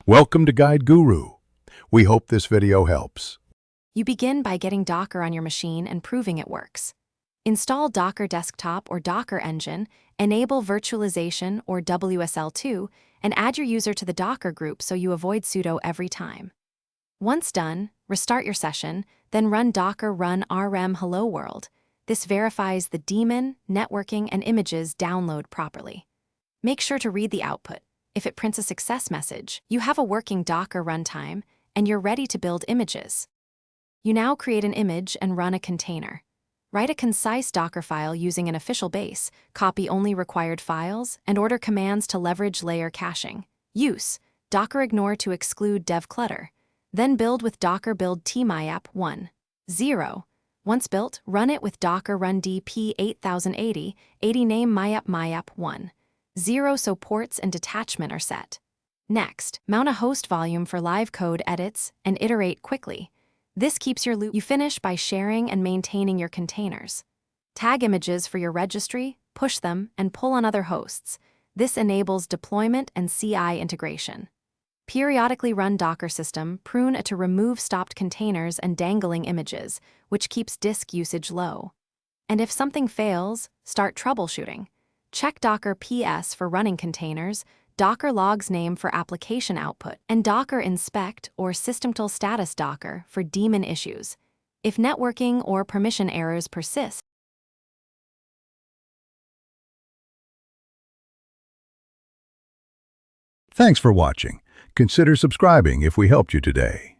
Welcome to Guide Guru. We hope this video helps. You begin by getting Docker on your machine and proving it works. Install Docker Desktop or Docker Engine, enable virtualization or WSL2, and add your user to the Docker group so you avoid sudo every time. Once done, restart your session, then run docker run rm hello world. This verifies the daemon, networking, and images download properly. Make sure to read the output. If it prints a success message, you have a working Docker runtime, and you're ready to build images. You now create an image and run a container. Write a concise Docker file using an official base, copy only required files, and order commands to leverage layer caching. Use docker ignore to exclude dev clutter. Then build with docker build tmyap 1. 0. Once built, run it with docker run dp 8080, 80 name myap 1. 0 so ports and detachment are set. Next, mount a host volume for live code edits and iterate quickly. This keeps your loop. You finish by sharing and maintaining your containers. Tag images for your registry, push them, and pull on other hosts. This enables deployment and CI integration. Periodically run Docker system, prune to remove stopped containers and dangling images, which keeps disk usage low. And if something fails, start troubleshooting. Check Docker PS for running containers, Docker logs name for application output, and Docker inspect or systemtool status Docker for daemon issues. If networking or permission errors persist, Thanks for watching. Consider subscribing if we helped you today.